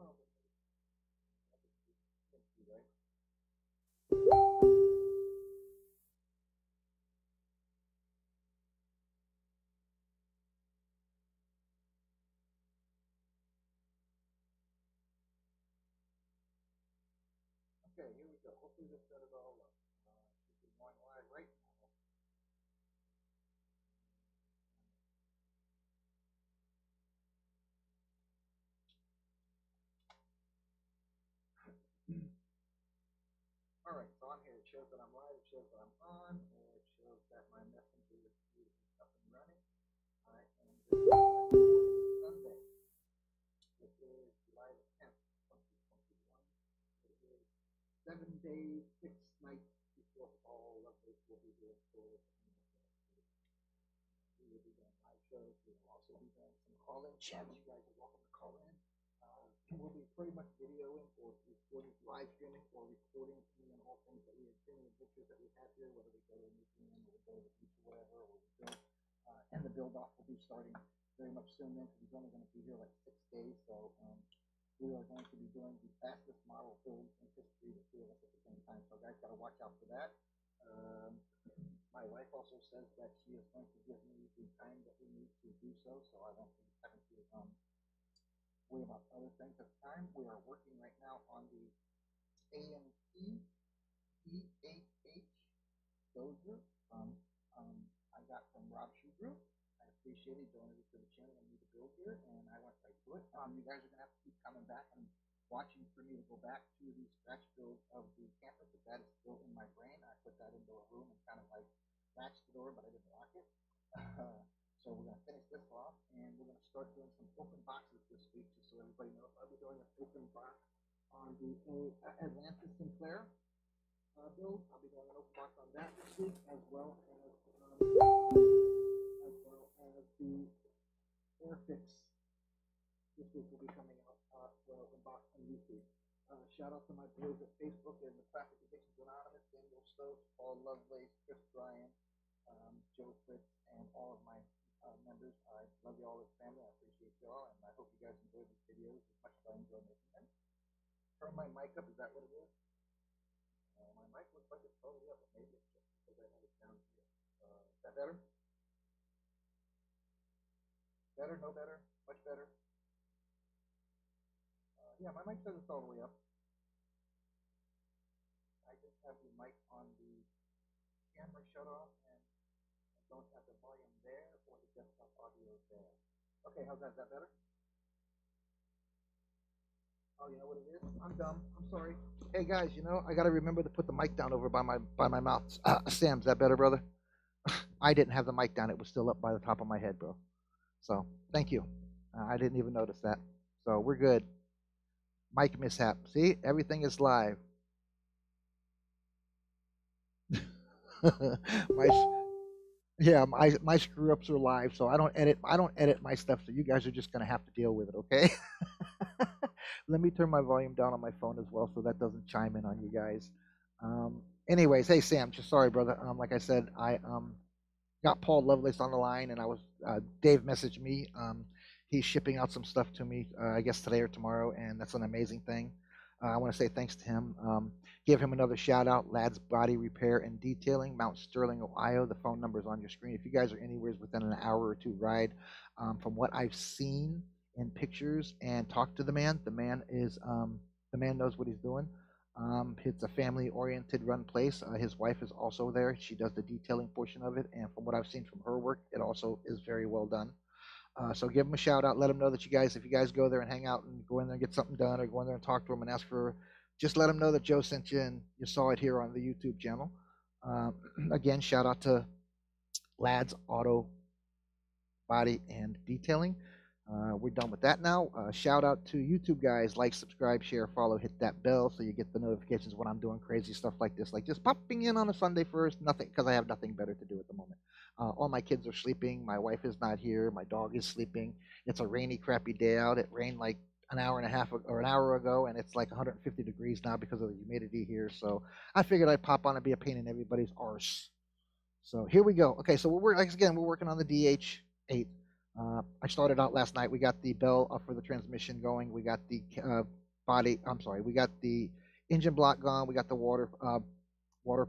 Okay, here we go. Hopefully this set it all up. Should be going live right now. All right, so I'm here. It shows that I'm live. It shows that I'm on. And it shows that my messenger is up and running. I am Sunday. This is July the 10th, 2021. It is 7 days, 6 nights before all of this will be here for we will be doing live shows. We will also be doing some call-in chats. You guys are welcome to call in. We'll be pretty much videoing or recording, live streaming or recording any and all things that we are doing, the pictures that we have here, whether we go to the museum or we go to the beach or whatever, or we build. And the build-off will be starting very much soon then, because he's only going to be here like 6 days. So we are going to be doing the fastest model build in history, the two of us at the same time. So guys, got to watch out for that. My wife also says that she is going to give me the time that we need to do so, so I won't be having to worry about other things at the time. We are working right now on the AMP D8H Bulldozer I got from Rob Shugru. I appreciate it. Donated to the channel and me to build here, and I went right to it. You guys are going to have to keep coming back and watching for me to go back to the scratch build of the campus. If that is still in my brain, I put that into a room and kind of like latched the door, but I didn't lock it. So we're going to finish this off, and we're going to start doing some open boxes this week, just so everybody knows. I'll be doing an open box on the Atlantis Sinclair build. I'll be doing an open box on that this week, as well as the Airfix. This week will be coming out for open box on YouTube. Shout out to my boys at Facebook and the Traffic Addictions Anonymous, Daniel Stokes, Paul Lovelace, Chris Bryan, Joe Fritz, and all of my members. I love you all as family. I appreciate you all, and I hope you guys enjoy these videos as much as I enjoy making them. Turn my mic up. Is that what it is? My mic looks like it's totally up, but maybe it's just because I have it down here. Is that better? Better? No better? Much better? Yeah, my mic says it's all the way up. I just have the mic on the camera shut off, and I don't have the volume there or the desktop audio there. Okay, how's that? Is that better? Oh, you know what it is? I'm dumb. I'm sorry. Hey guys, you know I gotta remember to put the mic down over by my mouth. Sam, is that better, brother? I didn't have the mic down; it was still up by the top of my head, bro. So thank you. I didn't even notice that. So we're good. Mic mishap. See, everything is live. my screw ups are live, so I don't edit my stuff, so you guys are just gonna have to deal with it, okay? Let me turn my volume down on my phone as well, so that doesn't chime in on you guys. Anyways, hey Sam, just sorry, brother. Like I said, I got Paul Lovelace on the line, and I was Dave messaged me. He's shipping out some stuff to me, I guess today or tomorrow, and that's an amazing thing. I want to say thanks to him. Give him another shout out, Lads Body Repair and Detailing, Mount Sterling, Ohio. The phone number is on your screen. If you guys are anywhere within an hour or two ride, from what I've seen in pictures and talked to the man knows what he's doing. It's a family-oriented run place. His wife is also there. She does the detailing portion of it, and from what I've seen from her work, it also is very well done. So give him a shout out. Let him know that if you guys go there and hang out and go in there and get something done, or go in there and talk to him and ask for, just let him know that Joe sent you and you saw it here on the YouTube channel. Again, shout out to Lads Auto Body and Detailing. We're done with that now. Shout out to YouTube guys. Like, subscribe, share, follow, hit that bell so you get the notifications when I'm doing crazy stuff like this, like just popping in on a Sunday first. Nothing, because I have nothing better to do at the moment. All my kids are sleeping. My wife is not here. My dog is sleeping. It's a rainy, crappy day out. It rained like an hour and a half or an hour ago, and it's like 150 degrees now because of the humidity here. So I figured I'd pop on and be a pain in everybody's arse. So here we go. Okay, so we're working on the DH8 I started out last night. We got the bell for the transmission going. We got the we got the engine block gone. We got the water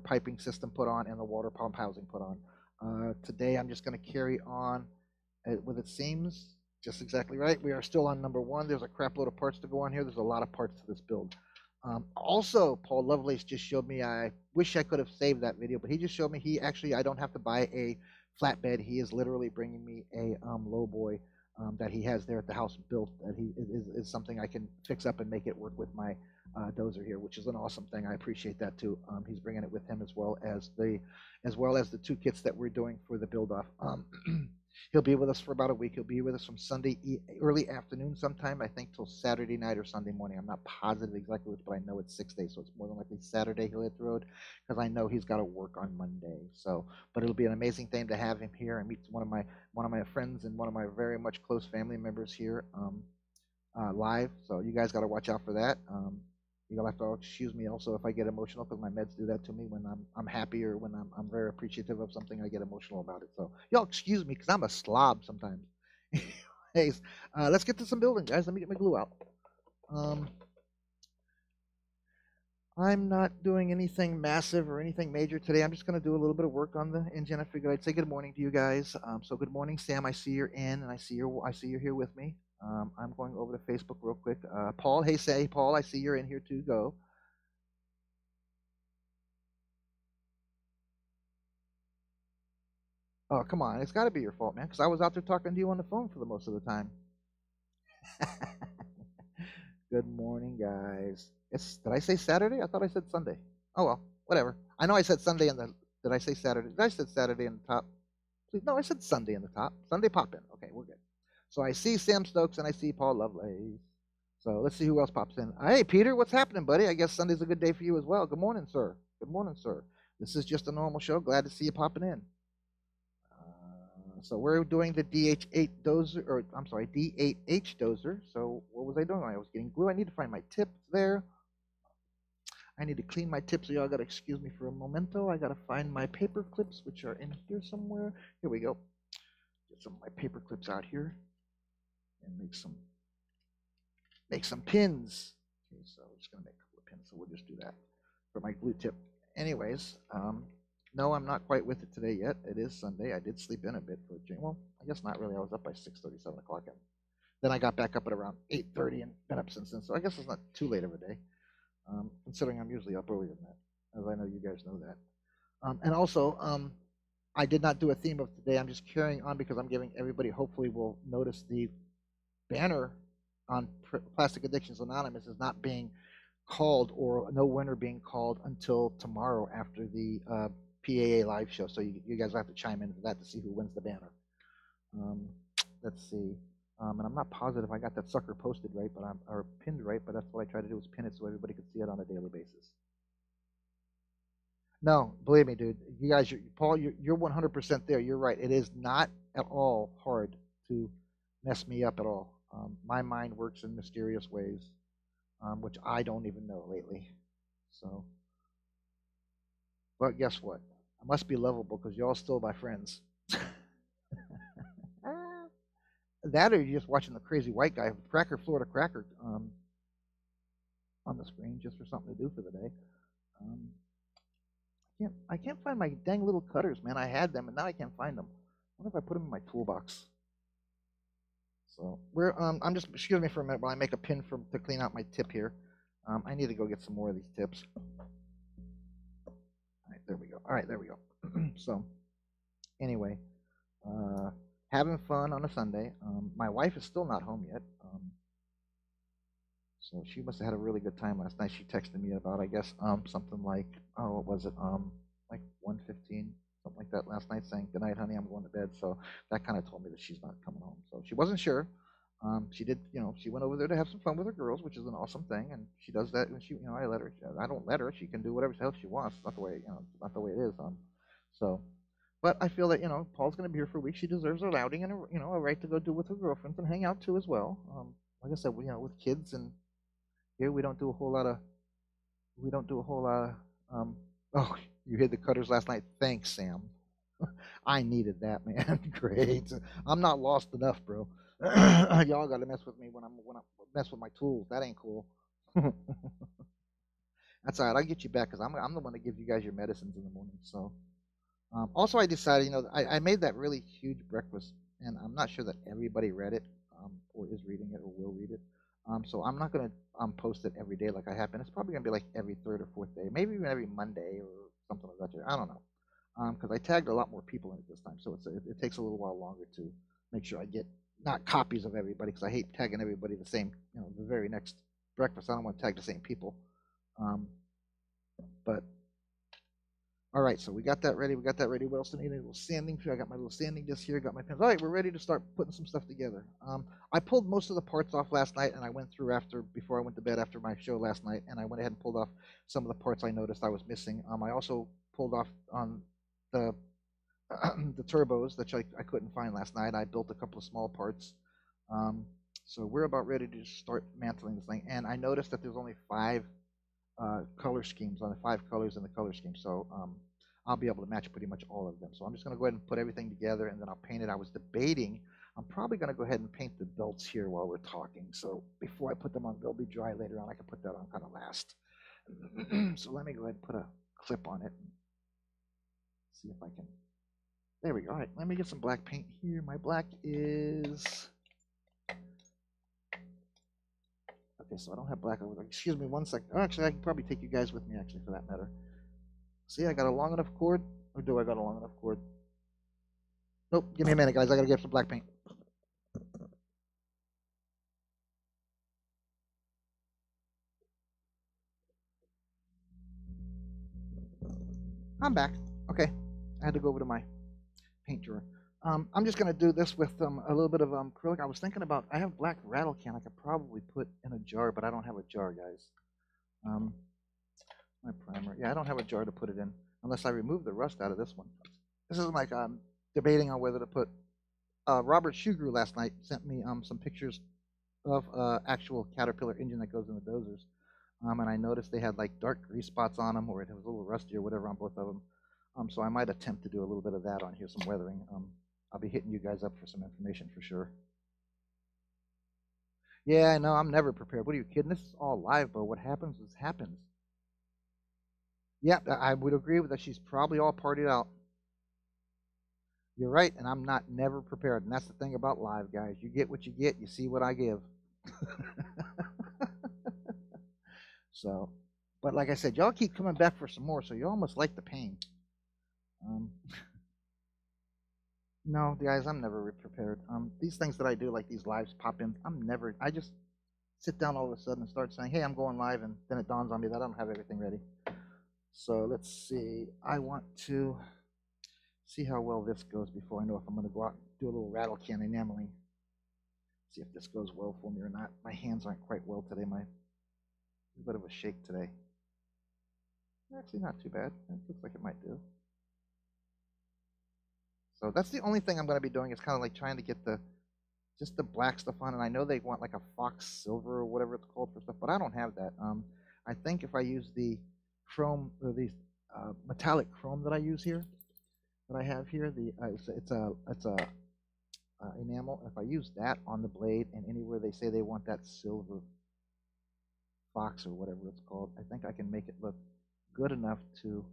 piping system put on and the water pump housing put on. Today I'm just going to carry on with it seems just exactly right. We are still on number one. There's a crap load of parts to go on here. There's a lot of parts to this build. Also, Paul Lovelace just showed me. I wish I could have saved that video, but he just showed me I don't have to buy a flatbed. He is literally bringing me a lowboy that he has there at the house built. That he is something I can fix up and make it work with my dozer here, which is an awesome thing. I appreciate that too. He's bringing it with him as well as the two kits that we're doing for the build off. He'll be with us for about a week. He'll be with us from Sunday early afternoon sometime, I think, till Saturday night or Sunday morning. I'm not positive exactly which, but I know it's 6 days, so it's more than likely Saturday he'll hit the road because I know he's got to work on Monday. So, but it'll be an amazing thing to have him here and meet one of my friends and one of my very much close family members here live. So you guys got to watch out for that. You'll have to excuse me also if I get emotional because my meds do that to me when I'm happy or when I'm very appreciative of something. I get emotional about it. So y'all excuse me because I'm a slob sometimes. Anyways, let's get to some building, guys. Let me get my glue out. I'm not doing anything massive or anything major today. I'm just going to do a little bit of work on the engine. I figured I'd say good morning to you guys. So good morning, Sam. I see you're in, and I see you're here with me. I'm going over to Facebook real quick. Paul, hey, Paul, I see you're in here too. Go. Oh, come on. It's got to be your fault, man, because I was out there talking to you on the phone for the most of the time. Good morning, guys. Did I say Saturday? I thought I said Sunday. Oh, well, whatever. I know I said Sunday did I say Saturday? Did I said Saturday in the top? Please, no, I said Sunday in the top. Sunday pop in. Okay, we're good. So I see Sam Stokes and I see Paul Lovelace. So let's see who else pops in. Hey, Peter, what's happening, buddy? I guess Sunday's a good day for you as well. Good morning, sir. Good morning, sir. This is just a normal show. Glad to see you popping in. So we're doing the D8 dozer, or I'm sorry, D8H dozer. So what was I doing? I was getting glue. I need to find my tips there. I need to clean my tips, so y'all got to excuse me for a momento. I got to find my paper clips, which are in here somewhere. Here we go. Get some of my paper clips out here and make some pins. Okay, so I'm just going to make a couple of pins, so we'll just do that for my glue tip. Anyways, no, I'm not quite with it today yet. It is Sunday. I did sleep in a bit for a dream. Well, I guess not really. I was up by 6:30, 7 o'clock. And then I got back up at around 8:30 and been up since then. So I guess it's not too late of a day, considering I'm usually up earlier than that, as I know you guys know that. And also, I did not do a theme of today. I'm just carrying on because I'm giving everybody, hopefully will notice the banner on Plastic Addictions Anonymous is not being called, or no winner being called until tomorrow after the PAA live show. So you guys will have to chime in for that to see who wins the banner. Let's see. And I'm not positive I got that sucker posted right, or pinned right, but that's what I try to do is pin it so everybody can see it on a daily basis. No, believe me, dude. You guys, Paul, you're 100% there. You're right. It is not at all hard to mess me up at all. My mind works in mysterious ways, which I don't even know lately. So, but guess what? I must be lovable because y'all still my friends. That, or you're just watching the crazy white guy, Cracker Florida Cracker, on the screen just for something to do for the day. I can't find my dang little cutters, man. I had them and now I can't find them. I wonder if I put them in my toolbox. So I'm just, excuse me for a minute while I make a pin to clean out my tip here. I need to go get some more of these tips. All right, there we go. All right, there we go. So anyway, having fun on a Sunday. My wife is still not home yet. So she must have had a really good time last night. She texted me about, I guess, something like, oh, what was it? Like 1:15, something like that last night, saying, "Good night, honey, I'm going to bed." So that kind of told me that she's not coming home. So she wasn't sure. She did, she went over there to have some fun with her girls, which is an awesome thing, and she does that. And I let her. I don't let her. She can do whatever the hell she wants. Not the way, not the way it is. So, but I feel that Paul's going to be here for a week. She deserves her outing and a right to go do with her girlfriends and hang out too as well. Like I said, with kids and here we don't do a whole lot of. Oh, you hid the cutters last night. Thanks, Sam. I needed that, man. Great. I'm not lost enough, bro. Y'all got to mess with me when I mess with my tools. That ain't cool. That's all right. I'll get you back because I'm the one that gives you guys your medicines in the morning. So also, I decided, I made that really huge breakfast, and I'm not sure that everybody read it or is reading it or will read it. So I'm not gonna post it every day like I have been. It's probably gonna be like every third or fourth day, maybe even every Monday or something like that. I don't know, because I tagged a lot more people in it this time, so it takes a little while longer to make sure I get not copies of everybody because I hate tagging everybody the same, the very next breakfast. I don't want to tag the same people. Um, but all right, so we got that ready. We got that ready. What else do I need? A little sanding. I got my little sanding disc here. Got my pens. All right, we're ready to start putting some stuff together. I pulled most of the parts off last night, and I went through before I went to bed after my show last night, and I went ahead and pulled off some of the parts I noticed I was missing. I also pulled off on the the turbos that I couldn't find last night. I built a couple of small parts. So we're about ready to start mantling this thing, and I noticed that there's only 5 color schemes on the 5 colors in the color scheme. So I'll be able to match pretty much all of them. So I'm just going to go ahead and put everything together and then I'll paint it. I was debating, I'm probably going to go ahead and paint the belts here while we're talking. So before I put them on, they'll be dry later on. I can put that on kind of last. So let me go ahead and put a clip on it. See if I can. There we go. All right, let me get some black paint here. My black is. Okay, so I don't have black over there. Excuse me 1 second. Oh, actually, I can probably take you guys with me, actually, for that matter. See, I got a long enough cord? Or do I got a long enough cord? Nope, give me a minute, guys. I gotta get some black paint. I'm back. Okay, I had to go over to my paint drawer. I'm just gonna do this with a little bit of acrylic. I was thinking about, I have black rattle can I could probably put in a jar, but I don't have a jar, guys. My primer. Yeah, I don't have a jar to put it in unless I remove the rust out of this one. This is like debating on whether to put. Robert Shugru last night sent me some pictures of actual Caterpillar engine that goes in the dozers, and I noticed they had like dark grease spots on them, or it was a little rusty or whatever on both of them. So I might attempt to do a little bit of that on here, some weathering. I'll be hitting you guys up for some information for sure. Yeah, no, I'm never prepared. What are you kidding? This is all live, but what happens is happens. Yeah, I would agree with that. She's probably all partied out. You're right, and I'm not never prepared. And that's the thing about live, guys. You get what you get. You see what I give. So, but like I said, y'all keep coming back for some more, so you almost like the pain. No, guys, I'm never prepared. These things that I do, like these lives pop in, I just sit down all of a sudden and start saying, hey, I'm going live, and then it dawns on me that I don't have everything ready. So let's see. I want to see how well this goes before I know if I'm going to go out and do a little rattle can enameling. See if this goes well for me or not. My hands aren't quite well today. A bit of a shake today. Actually, not too bad. It looks like it might do. So that's the only thing I'm going to be doing. It's kind of like trying to get just the black stuff on. And I know they want like a fox silver or whatever it's called for stuff, but I don't have that. I think if I use the chrome or these metallic chrome that I use here, that I have here, it's a enamel. If I use that on the blade and anywhere they say they want that silver fox or whatever it's called, I think I can make it look good enough to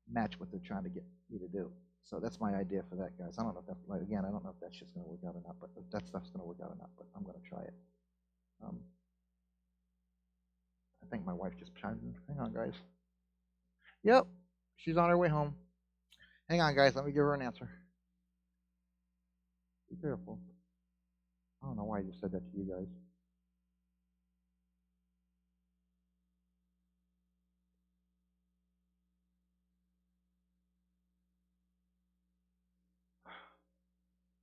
match what they're trying to get me to do. So that's my idea for that, guys. I don't know if that's right. Again, I don't know if that shit's going to work out or not, but if that stuff's going to work out or not, but I'm going to try it. I think my wife just chimed in. Hang on, guys. Yep, she's on her way home. Hang on, guys. Let me give her an answer. Be careful. I don't know why I just said that to you guys.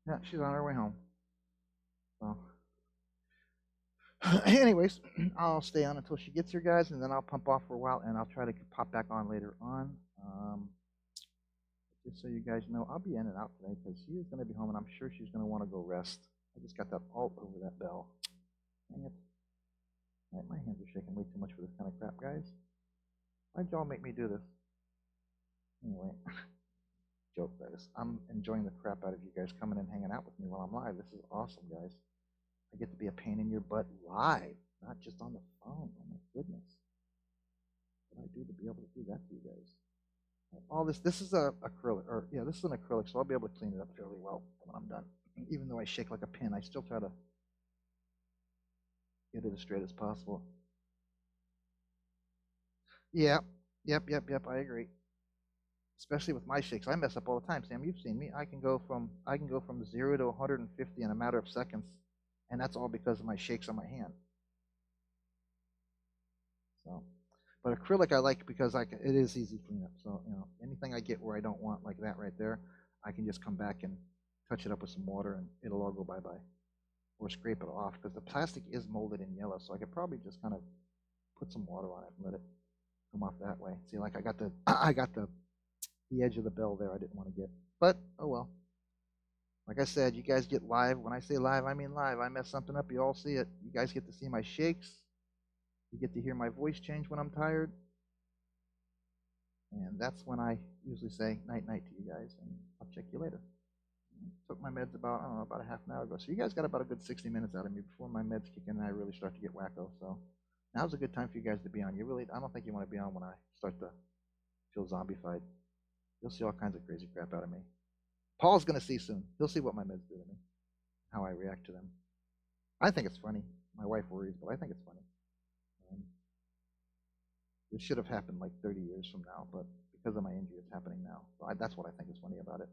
Yeah, she's on her way home. So, anyways, I'll stay on until she gets here, guys, and then I'll pump off for a while, and I'll try to pop back on later on. Just so you guys know, I'll be in and out today because she is going to be home, and I'm sure she's going to want to go rest. I just got that all over that bell. Dang it. All right, my hands are shaking way too much for this kind of crap, guys. Why'd y'all make me do this? Anyway. joke, guys. I'm enjoying the crap out of you guys coming and hanging out with me while I'm live. This is awesome, guys. I get to be a pain in your butt live, not just on the phone. Oh my goodness. What do I do to be able to do that to you guys? All this is a acrylic, or yeah, this is an acrylic, so I'll be able to clean it up fairly well when I'm done. Even though I shake like a pin, I still try to get it as straight as possible. Yeah, yep. I agree. Especially with my shakes, I mess up all the time. Sam, you've seen me. I can go from 0 to 150 in a matter of seconds, and that's all because of my shakes on my hand. So, but acrylic I like because it is easy cleanup. So anything I get where I don't want like that right there, I can just come back and touch it up with some water, and it'll all go bye bye, or scrape it off because the plastic is molded in yellow. So I could probably just kind of put some water on it and let it come off that way. See, like I got the edge of the bell there I didn't want to get. But, oh well. Like I said, you guys get live. When I say live, I mean live. I mess something up, you all see it. You guys get to see my shakes. You get to hear my voice change when I'm tired. And that's when I usually say night-night to you guys, and I'll check you later. Took my meds about, I don't know, about a half an hour ago. So you guys got about a good 60 minutes out of me before my meds kick in and I really start to get wacko. So now's a good time for you guys to be on. I don't think you want to be on when I start to feel zombified. You'll see all kinds of crazy crap out of me. Paul's going to see soon. He'll see what my meds do to me, how I react to them. I think it's funny. My wife worries, but I think it's funny. This should have happened like 30 years from now, but because of my injury, it's happening now. So that's what I think is funny about it.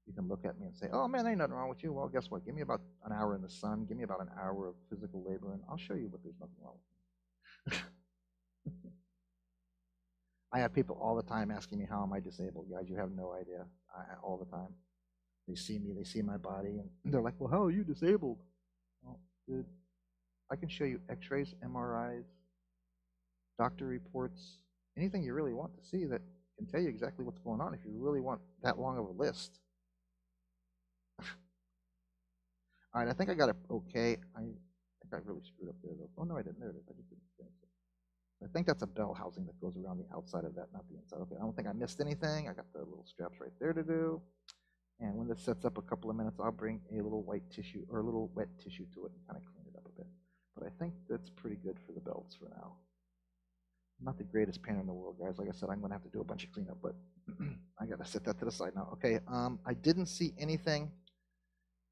You can look at me and say, oh man, ain't nothing wrong with you. Well, guess what? Give me about an hour in the sun. Give me about an hour of physical labor, and I'll show you what there's nothing wrong with me. I have people all the time asking me, how am I disabled? Guys, you have no idea. All the time. They see me, they see my body, and they're like, well, how are you disabled? Well, dude, I can show you x-rays, MRIs, doctor reports, anything you really want to see that can tell you exactly what's going on if you really want that long of a list. All right, I think I got it okay. I think I really screwed up there, though. Oh, no, I didn't. There it is. I just didn't finish it. I think that's a bell housing that goes around the outside of that, not the inside. Okay, I don't think I missed anything. I got the little straps right there to do. And when this sets up a couple of minutes, I'll bring a little white tissue or a little wet tissue to it and kind of clean it up a bit. But I think that's pretty good for the belts for now. I'm not the greatest painter in the world, guys. Like I said, I'm going to have to do a bunch of cleanup, but I got to set that to the side now. Okay, I didn't see anything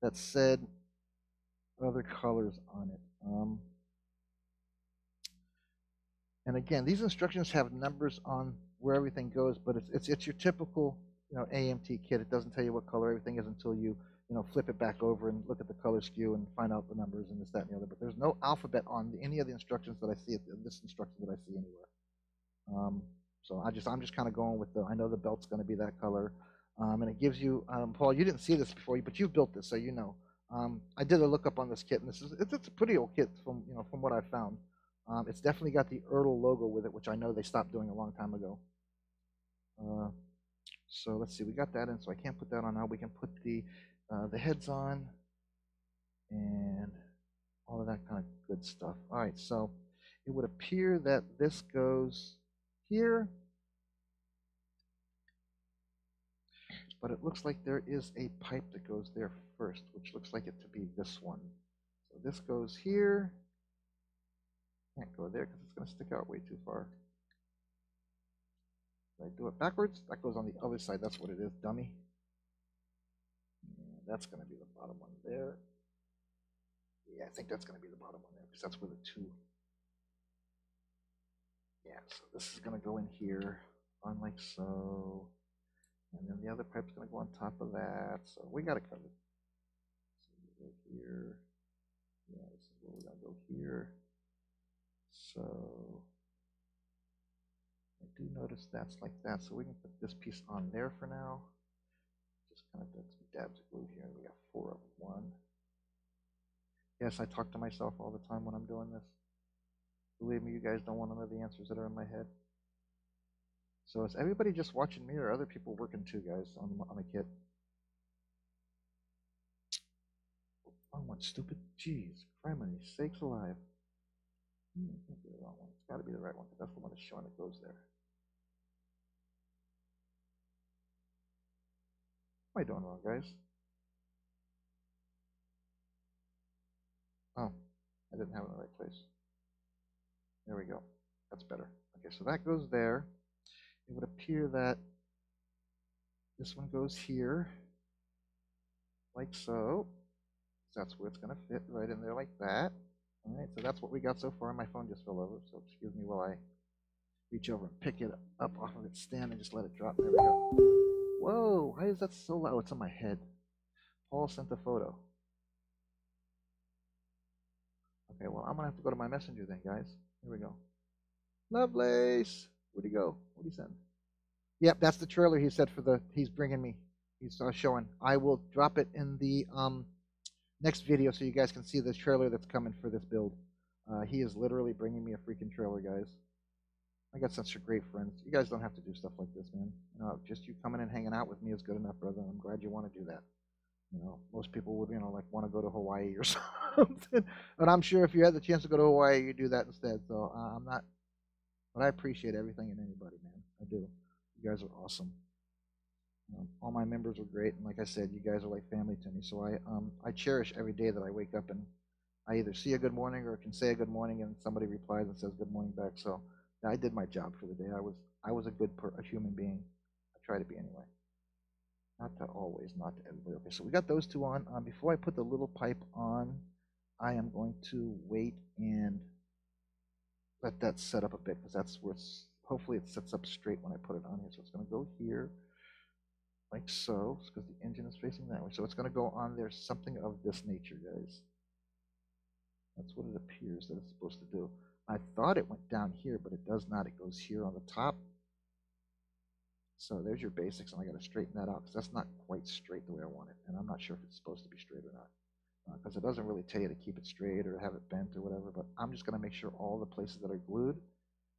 that said other colors on it. And again, these instructions have numbers on where everything goes, but it's your typical AMT kit. It doesn't tell you what color everything is until you flip it back over and look at the color scheme and find out the numbers and this, that, and the other. But there's no alphabet on any of the instructions that I see. This instruction that I see anywhere. So I'm just kind of going with I know the belt's going to be that color, and it gives you Paul. You didn't see this before, but you've built this, so you know. I did a lookup on this kit, and it's a pretty old kit from what I found. It's definitely got the Ertl logo with it, which I know they stopped doing a long time ago. So let's see, we got that in, so I can't put that on now. We can put the heads on and all of that kind of good stuff. All right, so it would appear that this goes here, but it looks like there is a pipe that goes there first, which looks like it to be this one. So this goes here. Can't go there because it's going to stick out way too far. Did I do it backwards? That goes on the other side. That's what it is, dummy. And that's going to be the bottom one there. Yeah, I think that's going to be the bottom one there because that's where the two. Yeah, so this is going to go in here on like so. And then the other pipe's going to go on top of that. So we got it covered. So we go here. Yeah, this is where we're going to go here. So I do notice that's like that. So we can put this piece on there for now. Just kind of did some dabs of glue here. We got 4 of 1. Yes, I talk to myself all the time when I'm doing this. Believe me, you guys don't want to know the answers that are in my head. So is everybody just watching me, or are other people working too, guys, on the kit? Wrong one, stupid. Jeez, criminy sakes alive. It can't be the wrong one. It's got to be the right one, because that's the one that's showing it goes there. What am I doing wrong, guys? Oh, I didn't have it in the right place. There we go. That's better. Okay, so that goes there. It would appear that this one goes here, like so. That's where it's going to fit, right in there like that. All right, so that's what we got so far. My phone just fell over, so excuse me while I reach over and pick it up off of its stand and just let it drop. There we go. Whoa, why is that so loud? It's on my head. Paul sent a photo. Okay, well, I'm going to have to go to my messenger then, guys. Here we go. Lovelace! Where'd he go? What'd he send? Yep, that's the trailer he said he's bringing me. He's showing. I will drop it in the next video so you guys can see the trailer that's coming for this build. He is literally bringing me a freaking trailer, guys. I got such great friends. You guys don't have to do stuff like this, man. You know, just you coming and hanging out with me is good enough, brother. I'm glad you want to do that. You know, most people would, like want to go to Hawaii or something. But I'm sure if you had the chance to go to Hawaii, you'd do that instead. So I'm not, but I appreciate everything and anybody, man. I do. You guys are awesome. All my members are great, and like I said, you guys are like family to me. So I cherish every day that I wake up and I either see a good morning or can say a good morning, and somebody replies and says good morning back. So I did my job for the day. I was a human being. I try to be anyway. Not to always, not to everybody. Okay, so we got those two on. Before I put the little pipe on, I am going to wait and let that set up a bit because that's where hopefully it sets up straight when I put it on here. So it's going to go here like so, because the engine is facing that way. So it's going to go on there, something of this nature, guys. That's what it appears that it's supposed to do. I thought it went down here, but it does not. It goes here on the top. So there's your basics, and I got to straighten that out because that's not quite straight the way I want it, and I'm not sure if it's supposed to be straight or not because it doesn't really tell you to keep it straight or have it bent or whatever, but I'm just going to make sure all the places that are glued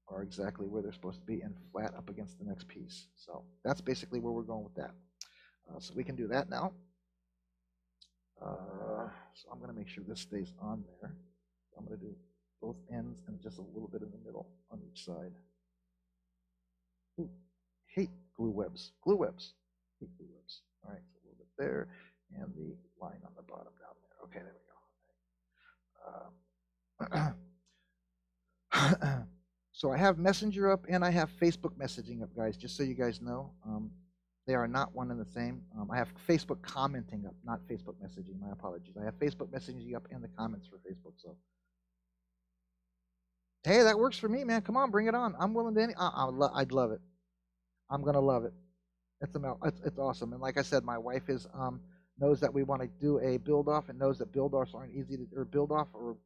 are exactly where they're supposed to be and flat up against the next piece. So that's basically where we're going with that. So we can do that now. So I'm going to make sure this stays on there. So I'm going to do both ends and just a little bit in the middle on each side. Ooh, hate glue webs. Glue webs. Hate glue webs. All right, so a little bit there and the line on the bottom down there. Okay, there we go. So I have Messenger up and I have Facebook messaging up, guys, just so you guys know. They are not one and the same. I have Facebook commenting up, not Facebook messaging. My apologies. I have Facebook messaging up and the comments for Facebook. So, hey, that works for me, man. Come on, bring it on. I'm willing to. I'd love it. I'm gonna love it. It's awesome. And like I said, my wife knows that we want to do a build off and knows that build offs aren't easy to or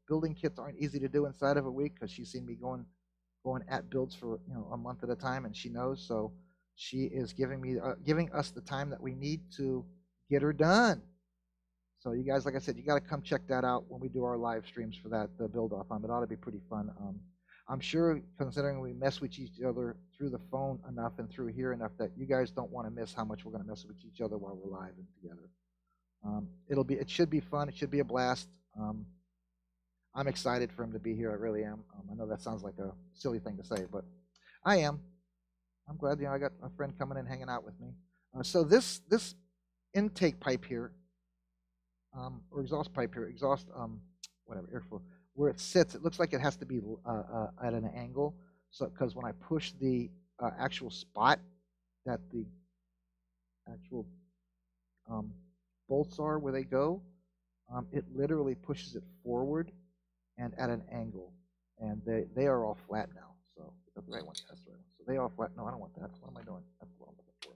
building kits aren't easy to do inside of a week because she's seen me going at builds for a month at a time, and she knows. So she is giving us the time that we need to get her done. So you guys, like I said, you got to come check that out when we do our live streams for that the build off. It ought to be pretty fun. I'm sure, considering we mess with each other through the phone enough and through here enough, that you guys don't want to miss how much we're going to mess with each other while we're live and together. It should be fun. It should be a blast. I'm excited for him to be here. I really am. I know that sounds like a silly thing to say, but I am. I'm glad I got a friend coming and hanging out with me. So this intake pipe here, or exhaust pipe here, whatever, airflow, where it sits, it looks like it has to be at an angle. So because when I push the actual spot that the actual bolts are where they go, it literally pushes it forward and at an angle, and they are all flat now. So that's the right one. That's the right one. So they all flat. No, I don't want that. What am I doing? That's what I'm looking for.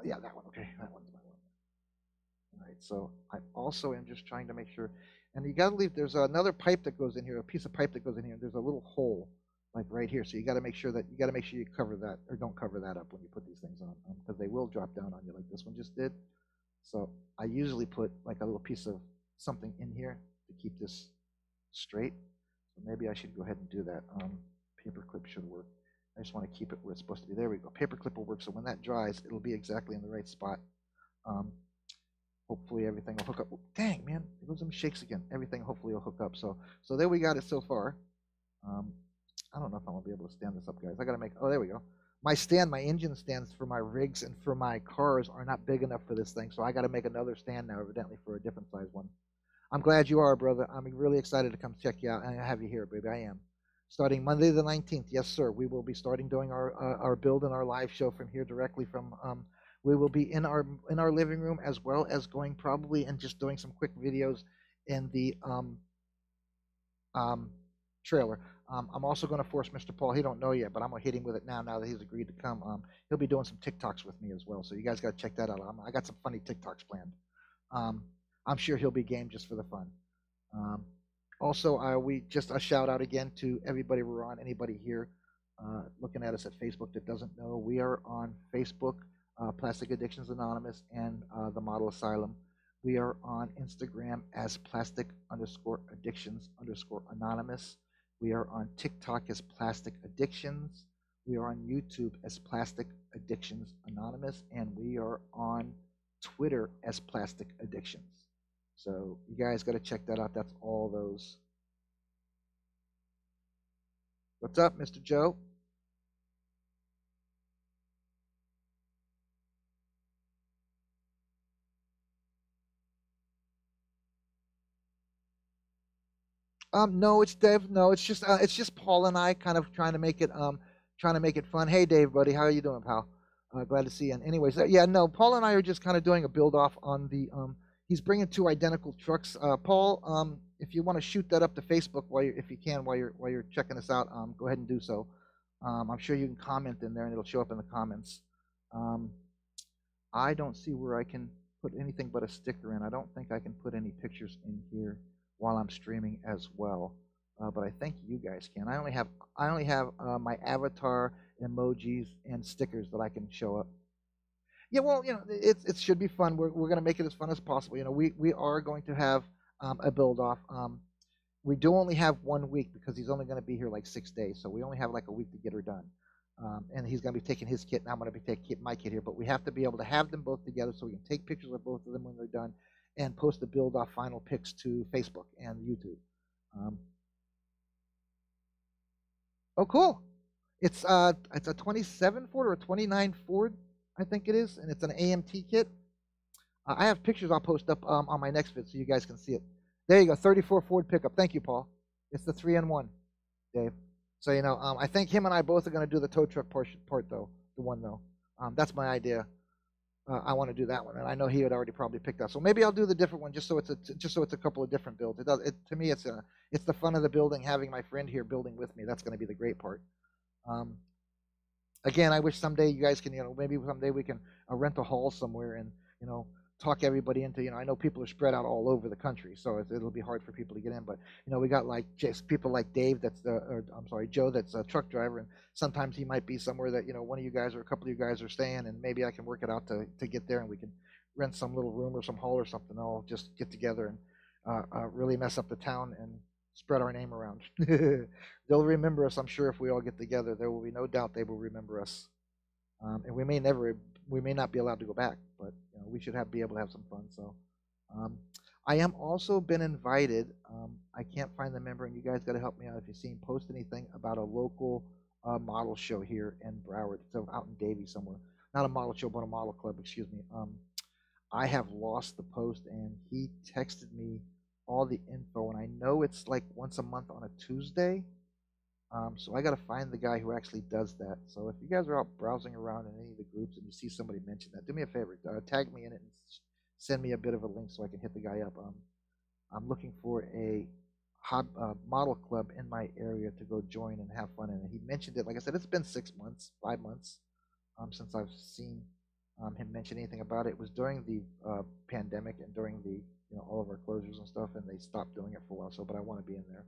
Yeah, that one. Okay, that one's my one. All right. So I also am just trying to make sure, and you got to leave. There's another pipe that goes in here, a piece of pipe that goes in here. And there's a little hole, like right here. So you got to make sure you cover that, or don't cover that up when you put these things on, because they will drop down on you, like this one just did. So I usually put like a little piece of something in here to keep this straight. So maybe I should go ahead and do that. Paper clip should work. I just want to keep it where it's supposed to be. There we go. Paper clip will work. So when that dries, it'll be exactly in the right spot. Hopefully everything will hook up. Oh, dang, man, it goes and shakes again. Everything hopefully will hook up. So there we got it so far. I don't know if I'm gonna be able to stand this up, guys. I gotta make. Oh, there we go. my stand, my engine stands for my rigs and for my cars are not big enough for this thing, so I got to make another stand now, evidently for a different size one. I'm glad you are, brother. I'm really excited to come check you out and have you here, baby. I am. Starting Monday the 19th, yes, sir. We will be starting doing our build and our live show from here directly from. We will be in our living room as well as going probably and just doing some quick videos in the um, trailer. I'm also going to force Mr. Paul. He don't know yet, but I'm gonna hit him with it now. Now that he's agreed to come, he'll be doing some TikToks with me as well. So you guys got to check that out. I got some funny TikToks planned. Um, I'm sure he'll be game just for the fun. Um, Also, we just a shout out again to everybody we're on. Anybody here looking at us at Facebook that doesn't know, we are on Facebook, Plastic Addictions Anonymous, and the Model Asylum. We are on Instagram as plastic_addictions_anonymous. We are on TikTok as Plastic Addictions. We are on YouTube as Plastic Addictions Anonymous, and we are on Twitter as Plastic Addictions. So you guys got to check that out. That's all those. What's up, Mr. Joe? No, it's Dave. No, it's just Paul and I kind of trying to make it fun. Hey, Dave, buddy, how are you doing, pal? Glad to see you. And anyways, yeah, no, Paul and I are just kind of doing a build off on the He's bringing two identical trucks. Paul, if you want to shoot that up to Facebook if you can, while you're checking this out, go ahead and do so. I'm sure you can comment in there, and it'll show up in the comments. I don't see where I can put anything but a sticker in. I don't think I can put any pictures in here while I'm streaming as well. But I think you guys can. I only have my avatar, emojis, and stickers that I can show up. Yeah, well, it should be fun. We're going to make it as fun as possible. We are going to have a build off. We do only have 1 week because he's only going to be here like 6 days, so we only have like a week to get her done. And he's going to be taking his kit, and I'm going to be taking my kit here. But we have to be able to have them both together so we can take pictures of both of them when they're done, and post the build off final pics to Facebook and YouTube. Oh, cool! It's a 27 Ford or a 29 Ford, I think it is, and it's an AMT kit. I have pictures I'll post up on my next vid so you guys can see it. There you go, 34 Ford pickup. Thank you, Paul. It's the 3-in-1, Dave. So I think him and I both are going to do the tow truck part though. The one though. That's my idea. I want to do that one, and I know he had already probably picked that. So maybe I'll do the different one just so it's a couple of different builds. To me it's the fun of the building, having my friend here building with me. That's going to be the great part. Again, I wish someday you guys can, maybe someday we can rent a hall somewhere and, talk everybody into, I know people are spread out all over the country, so it'll be hard for people to get in. But, we got like just people like Dave, Joe, that's a truck driver, and sometimes he might be somewhere that, one of you guys or a couple of you guys are staying, and maybe I can work it out to get there, and we can rent some little room or some hall or something. I'll just get together and really mess up the town and spread our name around. They'll remember us, I'm sure, if we all get together. There will be no doubt they will remember us. And we may not be allowed to go back, but we should be able to have some fun. So, I am also been invited. I can't find the member, and you guys got to help me out if you see him post anything about a local model show here in Broward. It's out in Davie somewhere. Not a model show, but a model club. Excuse me. I have lost the post, and he texted me all the info, and I know it's like once a month on a Tuesday. So I got to find the guy who actually does that. So if you guys are out browsing around in any of the groups and you see somebody mention that, do me a favor, tag me in it and send me a bit of a link so I can hit the guy up. I'm looking for a model club in my area to go join and have fun in. And he mentioned it. Like I said, it's been 6 months, 5 months since I've seen him mention anything about it. It was during the pandemic and during the all of our closures and stuff, and they stopped doing it for a while. So, but I want to be in there.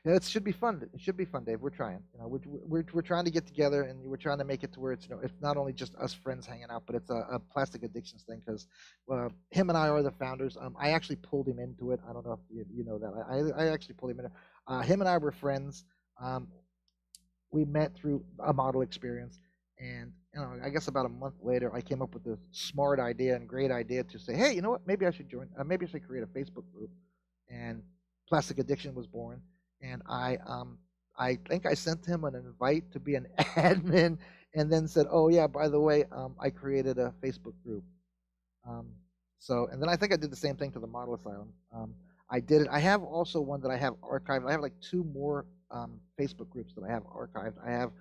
Yeah, it should be fun. It should be fun, Dave. We're trying. We're trying to get together, and we're trying to make it to where it's it's not only just us friends hanging out, but it's a plastic addictions thing. Because him and I are the founders. I actually pulled him into it. I don't know if you know that. I actually pulled him in. Him and I were friends. We met through a model experience, and I guess about a month later, I came up with a smart idea and great idea to say, hey, you know what? Maybe I should join. Maybe I should create a Facebook group. And Plastic Addiction was born. And I think I sent him an invite to be an admin, and then said, "Oh yeah, by the way, I created a Facebook group." Um, so, and then I think I did the same thing to the Model Asylum. I did it. I have also one that I have archived. I have like two more Facebook groups that I have archived. I have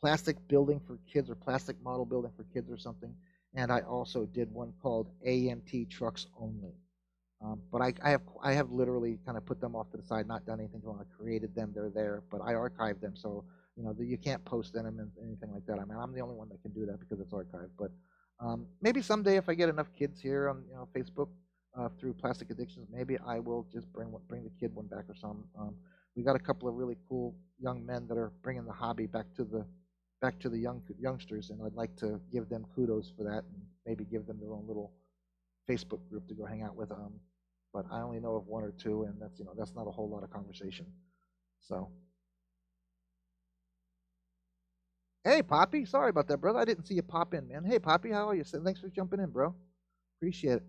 plastic building for kids or plastic model building for kids or something. And I also did one called AMT trucks only. But I have literally kind of put them off to the side, not done anything to them. I created them, they're there, but I archived them, so you can't post in them and anything like that. I mean, I'm the only one that can do that because it's archived. But maybe someday, if I get enough kids here on Facebook through Plastic Addictions, maybe I will just bring the kid one back or something. We got a couple of really cool young men that are bringing the hobby back to the youngsters, and I'd like to give them kudos for that, and maybe give them their own little Facebook group to go hang out with. But I only know of one or two, and that's not a whole lot of conversation. So, hey, Poppy, sorry about that, brother. I didn't see you pop in, man. Hey, Poppy, how are you? Thanks for jumping in, bro. Appreciate it.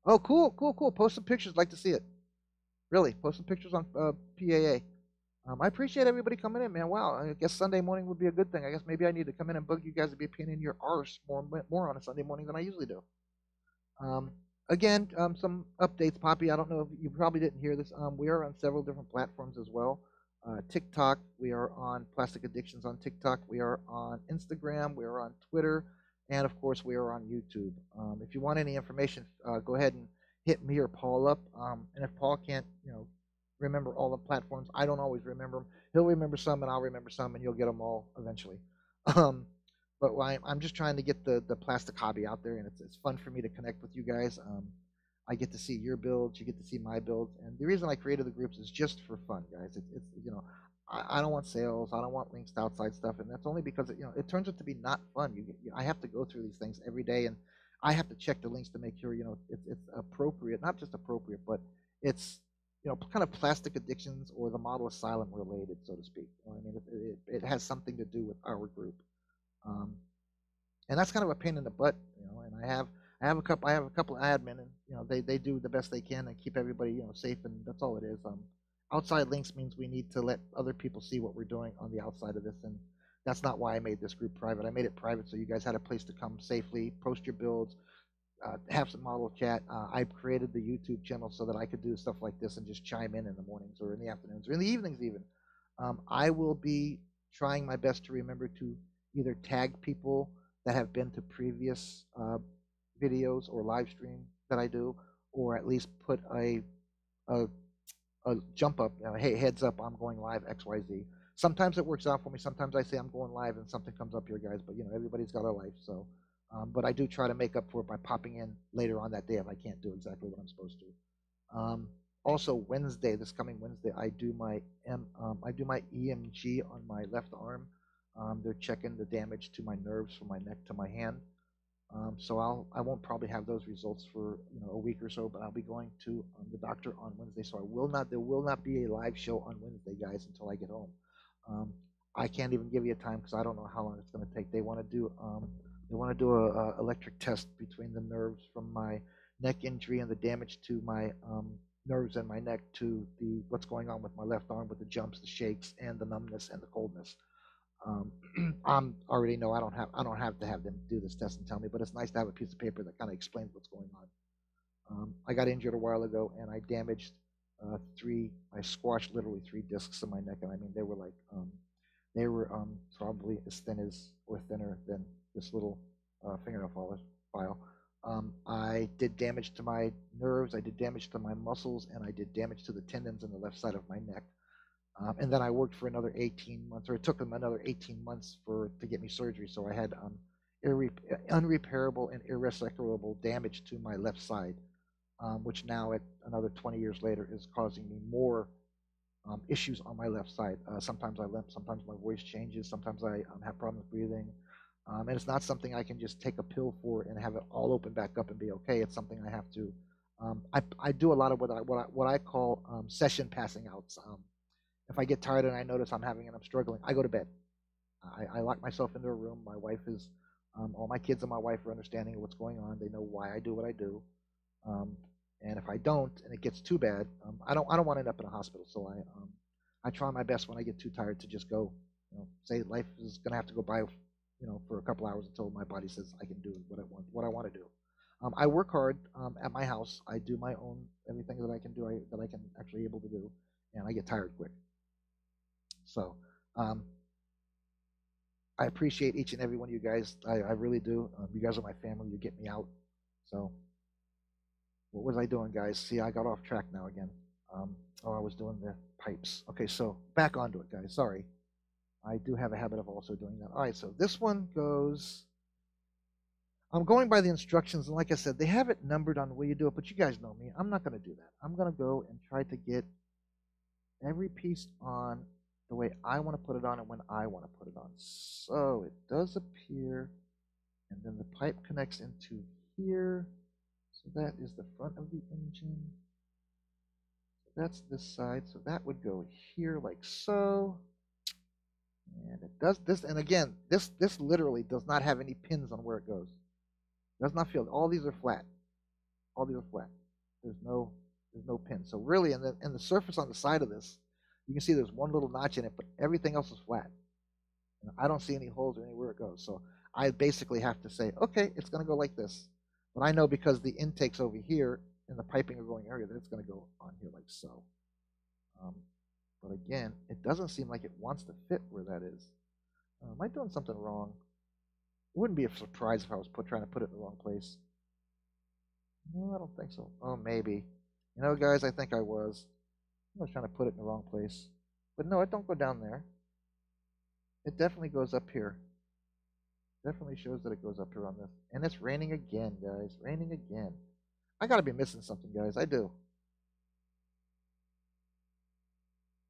Oh, cool, cool, cool. Post some pictures. Like to see it. Really, post some pictures on PAA. I appreciate everybody coming in, man. Wow, I guess Sunday morning would be a good thing. I guess maybe I need to come in and bug you guys to be a pain in your arse more on a Sunday morning than I usually do. Um, Again, some updates, Poppy. I don't know if you probably didn't hear this. We are on several different platforms as well. TikTok, we are on Plastic Addictions on TikTok. We are on Instagram. We are on Twitter. And of course, we are on YouTube. If you want any information, go ahead and hit me or Paul up. And if Paul can't, remember all the platforms, I don't always remember them. He'll remember some, and I'll remember some, and you'll get them all eventually. Um, but I'm just trying to get the plastic hobby out there, and it's fun for me to connect with you guys. I get to see your builds, you get to see my builds, and the reason I created the groups is just for fun, guys. I don't want sales, I don't want links to outside stuff, and that's only because it turns out to be not fun. I have to go through these things every day, and I have to check the links to make sure it's appropriate, not just appropriate, but it's kind of plastic addictions or the Model Asylum related, so to speak. I mean, it has something to do with our group. Um, and that's kind of a pain in the butt, And I have a couple of admin, and they do the best they can and keep everybody safe, and that's all it is. Outside links means we need to let other people see what we're doing on the outside of this, and that's not why I made this group private. I made it private so you guys had a place to come safely, post your builds, have some model chat. I created the YouTube channel so that I could do stuff like this and just chime in the mornings or in the afternoons or in the evenings even. I will be trying my best to remember to either tag people that have been to previous videos or live stream that I do, or at least put a jump up, hey, heads up, I'm going live XYZ. Sometimes it works out for me. Sometimes I say I'm going live and something comes up here, guys. But everybody's got a life, so. But I do try to make up for it by popping in later on that day if I can't do exactly what I'm supposed to. Also, Wednesday, this coming Wednesday, I do my EMG on my left arm. They're checking the damage to my nerves from my neck to my hand. So I won't probably have those results for a week or so, but I'll be going to the doctor on Wednesday. So there will not be a live show on Wednesday, guys, until I get home. I can't even give you a time because I don't know how long it's going to take. They want to do a electric test between the nerves from my neck injury and the damage to my nerves in my neck to what's going on with my left arm with the jumps, the shakes, and the numbness and the coldness. I already know I don't have to have them do this test and tell me, but it's nice to have a piece of paper that kind of explains what's going on. I got injured a while ago and I damaged I squashed literally 3 discs in my neck, and I mean they were probably as thin as or thinner than this little fingernail file. I did damage to my nerves, I did damage to my muscles, and I did damage to the tendons in the left side of my neck. And then I worked for another 18 months, or it took them another 18 months to get me surgery. So I had unrepairable and irreparable damage to my left side, which now at another 20 years later is causing me more issues on my left side. Sometimes I limp, sometimes my voice changes, sometimes I have problems breathing. And it's not something I can just take a pill for and have it all open back up and be okay. It's something I have to. I do a lot of what I call session passing outs. If I get tired and I notice I'm struggling, I go to bed. I lock myself into a room. My wife is, all my kids and my wife are understanding of what's going on. They know why I do what I do. And if I don't, and it gets too bad, I don't want to end up in a hospital. So I try my best when I get too tired to just go, say life is gonna have to go by, for a couple hours until my body says I can do what I want to do. I work hard at my house. I do my own everything that I can do, that I can actually able to do, and I get tired quick. So um, I appreciate each and every one of you guys. I really do. You guys are my family. You get me out. So what was I doing, guys? See, I got off track now again. I was doing the pipes. Okay, so back onto it, guys. Sorry. I do have a habit of also doing that. All right, so this one goes. I'm going by the instructions, and like I said, they have it numbered on the way you do it, but you guys know me. I'm not going to do that. I'm going to go and try to get every piece on the way I want to put it on and when I want to put it on. So it does appear, and then the pipe connects into here. So that is the front of the engine. So that's this side. So that would go here like so. And it does this. And again, this literally does not have any pins on where it goes. It does not feel. All these are flat. All these are flat. There's no pin. So really, in the surface on the side of this, you can see there's one little notch in it, but everything else is flat. I don't see any holes or anywhere it goes. So I basically have to say, okay, it's going to go like this. But I know because the intake's over here and the piping are going area that it's going to go on here like so. But again, it doesn't seem like it wants to fit where that is. Am I doing something wrong? It wouldn't be a surprise if I was trying to put it in the wrong place. No, I don't think so. Oh, maybe. Guys, I think I was. I was trying to put it in the wrong place. But no, it don't go down there. It definitely goes up here. Definitely shows that it goes up here on this. And it's raining again, guys. Raining again. I got to be missing something, guys. I do.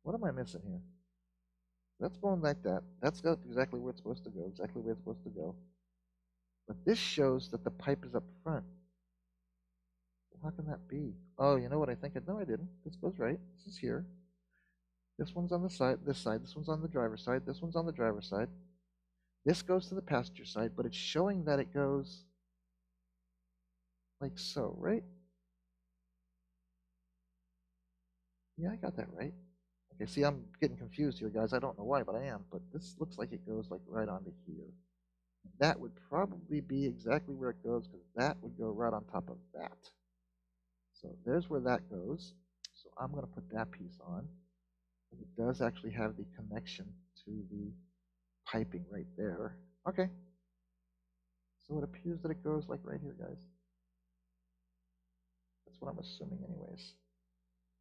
What am I missing here? That's going like that. That's got exactly where it's supposed to go. Exactly where it's supposed to go. But this shows that the pipe is up front. How can that be? Oh, you know what I think? No, I didn't. This goes right. This is here. This one's on the side. This one's on the driver's side. This one's on the driver's side. This goes to the passenger side, but it's showing that it goes like so, right? Yeah, I got that right. Okay, see, I'm getting confused here, guys. I don't know why, but I am. But this looks like it goes like right onto here. That would probably be exactly where it goes, because that would go right on top of that. So there's where that goes. So I'm going to put that piece on. And it does actually have the connection to the piping right there. Okay. So it appears that it goes like right here, guys. That's what I'm assuming anyways.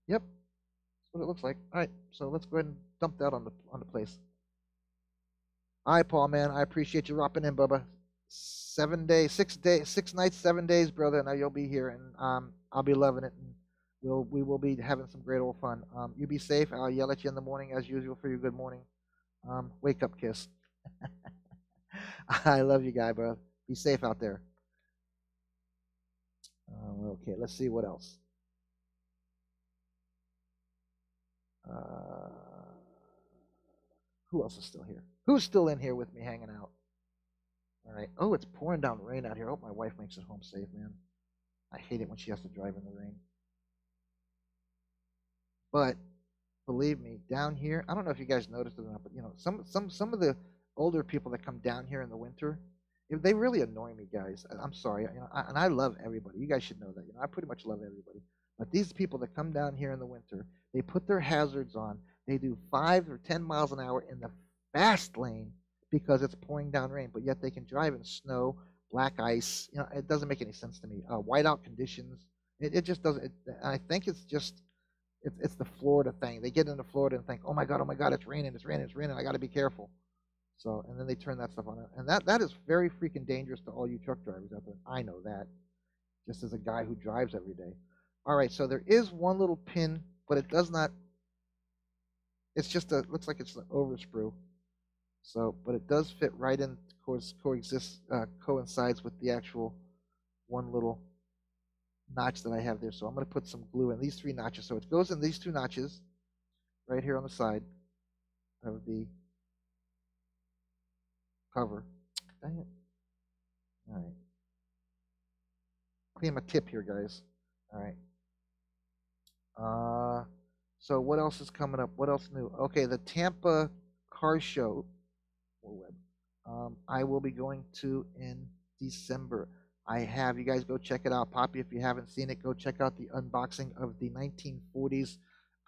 Yep. That's what it looks like. All right. So let's go ahead and dump that on the place. All right, Paul, man. I appreciate you dropping in, Bubba. 7 days, 6 days, 6 nights, 7 days, brother. Now you'll be here, and I'll be loving it, and we will be having some great old fun. You be safe. I'll yell at you in the morning as usual for your good morning. Wake up kiss. I love you, guy, bro. Be safe out there. Okay, let's see what else. Who else is still here? Who's still in here with me hanging out? All right. Oh, it's pouring down rain out here. I hope my wife makes it home safe, man. I hate it when she has to drive in the rain. But believe me, down here, I don't know if you guys noticed it or not, but some of the older people that come down here in the winter, they really annoy me, guys. I'm sorry, and I love everybody. You guys should know that. I pretty much love everybody. But these people that come down here in the winter, they put their hazards on. They do 5 or 10 miles an hour in the fast lane because it's pouring down rain, but yet they can drive in snow, black ice. It doesn't make any sense to me. Whiteout conditions. It just doesn't. I think it's just. It's the Florida thing. They get into Florida and think, oh my God, it's raining, I got to be careful. So, and then they turn that stuff on. And that is very freaking dangerous to all you truck drivers out there. I know that, just as a guy who drives every day. All right, so there is one little pin, but it does not, it's just looks like it's an overscrew. So, but it does fit right in, coincides with the actual one little notch that I have there. So I'm going to put some glue in these 3 notches. So it goes in these 2 notches right here on the side of the cover. Dang it. All right. Clean my tip here, guys. All right. So what else is coming up? What else new? Okay, the Tampa Car Show, or web. I will be going to in December. I have you guys go check it out, Poppy. If you haven't seen it, go check out the unboxing of the 1940s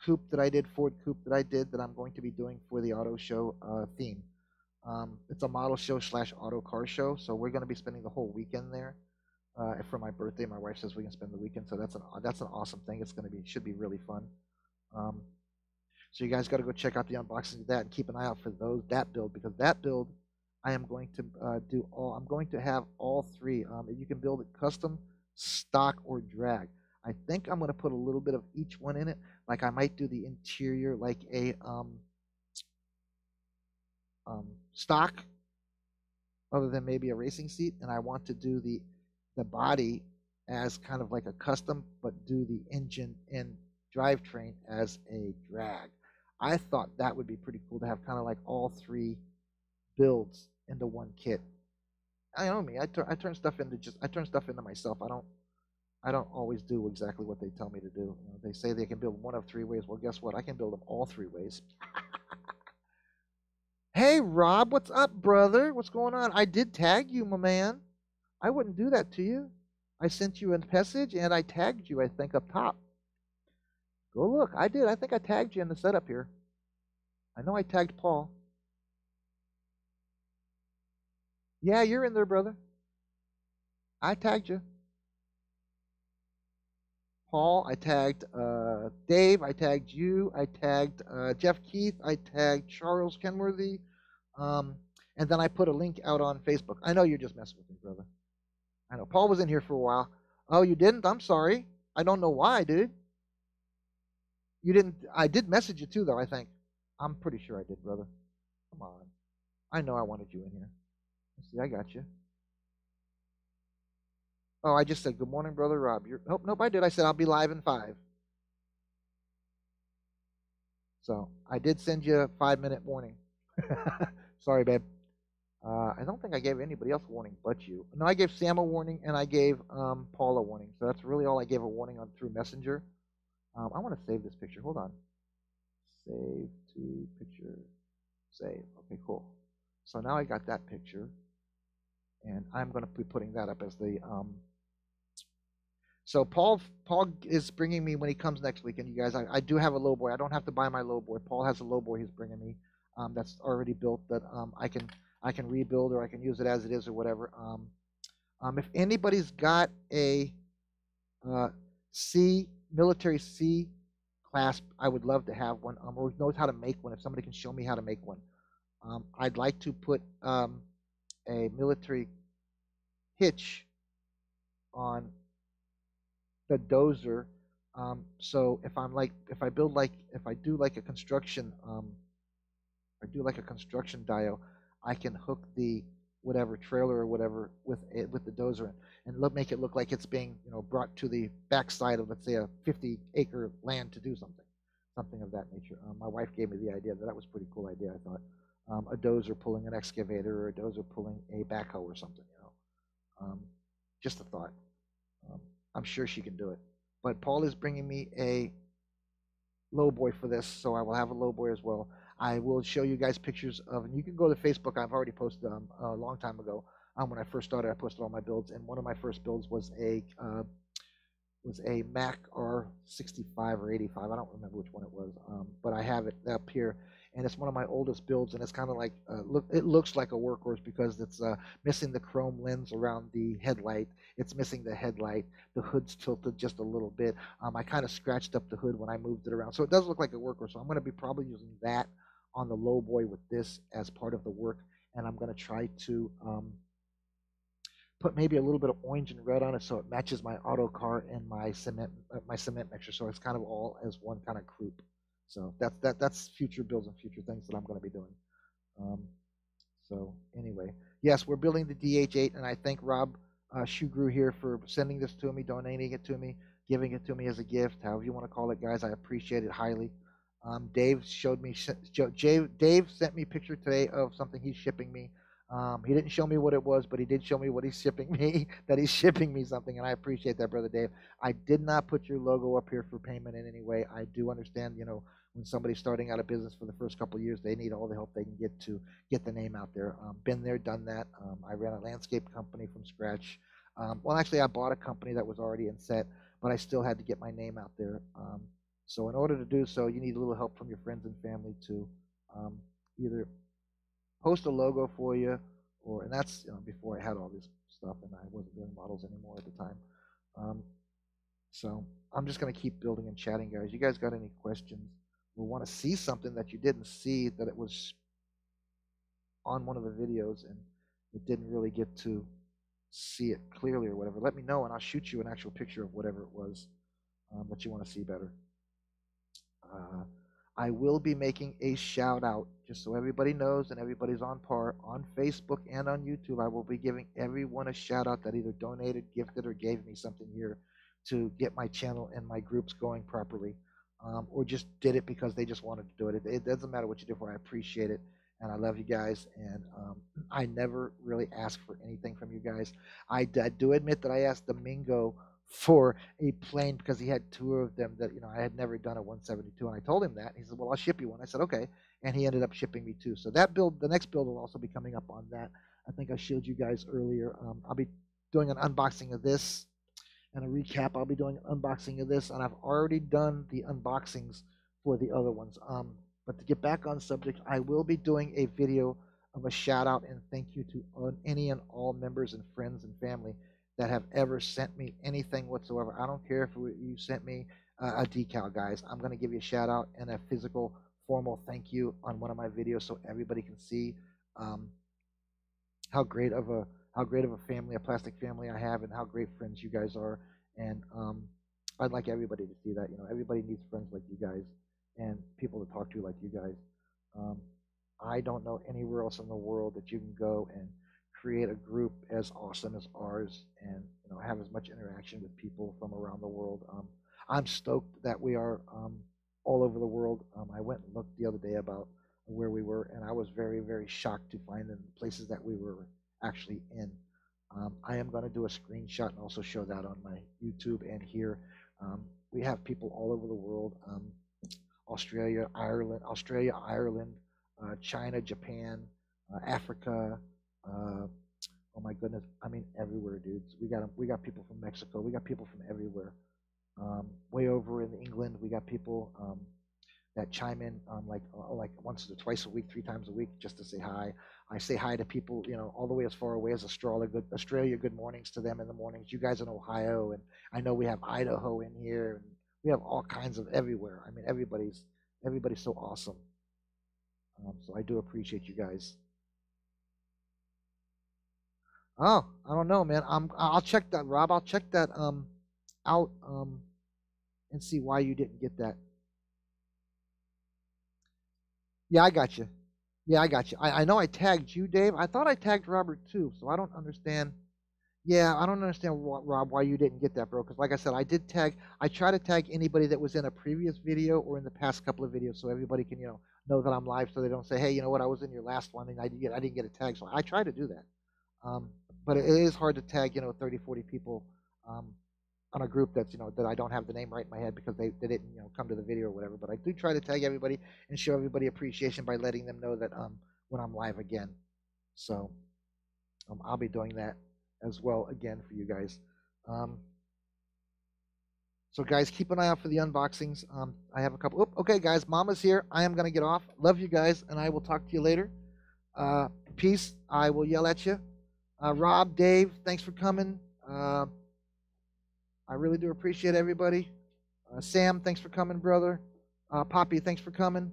coupe that I did, Ford coupe that I did, that I'm going to be doing for the auto show theme. It's a model show slash auto car show, so we're going to be spending the whole weekend there. For my birthday, my wife says we can spend the weekend, so that's an awesome thing. It's going to be should be really fun. Um, so you guys got to go check out the unboxing of that and keep an eye out for that build, because that build I am going to do all. I'm going to have all three. You can build it custom, stock, or drag. I think I'm going to put a little bit of each one in it. Like I might do the interior like a stock, other than maybe a racing seat, and I want to do the body as kind of like a custom, but do the engine and drivetrain as a drag. I thought that would be pretty cool to have kind of like all three builds into one kit. I know me. I turn stuff into myself. I don't always do exactly what they tell me to do. You know, they say they can build one of three ways. Well, guess what? I can build them all three ways. Hey, Rob, what's up, brother? What's going on? I did tag you, my man. I wouldn't do that to you. I sent you a message and I tagged you, I think, up top. Go look. I did. I think I tagged you in the setup here. I know I tagged Paul. Yeah, you're in there, brother. I tagged you. Paul, I tagged Dave, I tagged you, I tagged Jeff Keith, I tagged Charles Kenworthy, and then I put a link out on Facebook. I know you're just messing with me, brother. I know. Paul was in here for a while. Oh, you didn't? I'm sorry. I don't know why, dude. You didn't. I did message you too, though, I think. I'm pretty sure I did, brother. Come on. I know I wanted you in here. Let's see, I got you. Oh, I just said, good morning, brother Rob. Nope, I did. I said, I'll be live in 5. So I did send you a 5-minute warning. Sorry, babe. I don't think I gave anybody else a warning but you. No, I gave Sam a warning and I gave Paul a warning. So that's really all I gave a warning on through Messenger. I want to save this picture. Hold on. Save to picture. Save. Okay, cool. So now I got that picture. And I'm going to be putting that up as the So Paul is bringing me when he comes next weekend, you guys. I do have a low boy. I don't have to buy my low boy. Paul has a low boy he's bringing me that's already built that I can rebuild, or I can use it as it is or whatever. If anybody's got a military C class, I would love to have one, or knows how to make one. If somebody can show me how to make one, I'd like to put a military hitch on the dozer. So if I do like a construction, dio, I can hook the whatever trailer or whatever with the dozer and make it look like it's being brought to the backside of, let's say, a 50-acre land to do something of that nature. My wife gave me the idea. That was a pretty cool idea, I thought. A dozer pulling an excavator, or a dozer pulling a backhoe or something. Just a thought. I'm sure she can do it. But Paul is bringing me a low boy for this, so I will have a low boy as well. I will show you guys pictures of, and you can go to Facebook. I've already posted a long time ago. When I first started, I posted all my builds, and one of my first builds was a Mac R65 or 85. I don't remember which one it was, but I have it up here, and it's one of my oldest builds, and it's kind of like it looks like a workhorse because it's missing the chrome lens around the headlight. It's missing the headlight. The hood's tilted just a little bit. I kind of scratched up the hood when I moved it around, so it does look like a workhorse. So I'm going to be probably using that on the low boy with this as part of the work, and I'm going to try to put maybe a little bit of orange and red on it so it matches my auto car and my cement mixture, so it's kind of all as one kind of group. So that's future builds and future things that I'm going to be doing. So anyway, yes, we're building the D8H, and I thank Rob Shugru here for sending this to me, donating it to me, giving it to me as a gift, however you want to call it, guys. I appreciate it highly. Dave sent me a picture today of something he's shipping me. He didn't show me what it was, but he did show me what he's shipping me, that he's shipping me something, and I appreciate that, Brother Dave. I did not put your logo up here for payment in any way. I do understand, when somebody's starting out a business for the first couple of years, they need all the help they can get to get the name out there. Been there, done that. I ran a landscape company from scratch. Well, actually, I bought a company that was already in set, but I still had to get my name out there. So in order to do so, you need a little help from your friends and family to either post a logo for you, and that's before I had all this stuff and I wasn't doing models anymore at the time. So I'm just gonna keep building and chatting, guys. You guys got any questions? We want to see something that you didn't see, that it was on one of the videos and it didn't really get to see it clearly or whatever. Let me know and I'll shoot you an actual picture of whatever it was that you want to see better. I will be making a shout out, just so everybody knows and everybody's on par, on Facebook and on YouTube. I will be giving everyone a shout out that either donated, gifted, or gave me something here to get my channel and my groups going properly, or just did it because they just wanted to do it. It doesn't matter what you do for. I appreciate it, and I love you guys. And I never really ask for anything from you guys. I do admit that I asked Domingo for a plane because he had two of them that I had never done a 172, and I told him that. He said, well, I'll ship you one. I said, okay, and he ended up shipping me two. So that build, the next build, will also be coming up on that. I think I showed you guys earlier. I'll be doing an unboxing of this and a recap. I'll be doing an unboxing of this, and I've already done the unboxings for the other ones. But to get back on subject, I will be doing a video of a shout out and thank you to any and all members and friends and family that have ever sent me anything whatsoever. I don't care if you sent me a decal, guys. I'm going to give you a shout out and a physical, formal thank you on one of my videos so everybody can see how great of a family, a plastic family I have, and how great friends you guys are. And I'd like everybody to see that. Everybody needs friends like you guys and people to talk to like you guys. I don't know anywhere else in the world that you can go and create a group as awesome as ours and have as much interaction with people from around the world. I'm stoked that we are all over the world. I went and looked the other day about where we were, and I was very, very shocked to find the places that we were actually in. I am going to do a screenshot and also show that on my YouTube and here. We have people all over the world: Australia, Ireland, China, Japan, Africa. Oh my goodness! I mean, everywhere, dudes. We got people from Mexico. We got people from everywhere. Way over in England, we got people that chime in like once or twice a week, 3 times a week, just to say hi. I say hi to people, all the way as far away as Australia. Good mornings to them in the mornings. You guys in Ohio, and I know we have Idaho in here, and we have all kinds of everywhere. I mean, everybody's so awesome. So I do appreciate you guys. Oh, I don't know, man. I'll check that, Rob. I'll check that out and see why you didn't get that. Yeah, I got you. Yeah, I got you. I know I tagged you, Dave. I thought I tagged Robert too, so I don't understand. Yeah, I don't understand, Rob, why you didn't get that, bro. Because like I said, I try to tag anybody that was in a previous video or in the past couple of videos, so everybody can know that I'm live, so they don't say, hey, you know what, I was in your last one and I didn't get a tag. So I try to do that. But it is hard to tag 30, 40 people on a group that's that I don't have the name right in my head because they didn't come to the video or whatever. But I do try to tag everybody and show everybody appreciation by letting them know that when I'm live again. So I'll be doing that as well again for you guys. So guys, keep an eye out for the unboxings. I have a couple. Okay, guys, Mama's here. I am gonna get off. Love you guys, and I will talk to you later. Peace. I will yell at you. Rob, Dave, thanks for coming. I really do appreciate everybody. Sam, thanks for coming, brother. Poppy, thanks for coming.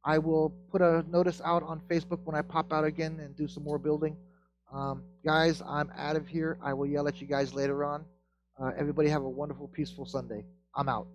I will put a notice out on Facebook when I pop out again and do some more building. Guys, I'm out of here. I will yell at you guys later on. Everybody have a wonderful, peaceful Sunday. I'm out.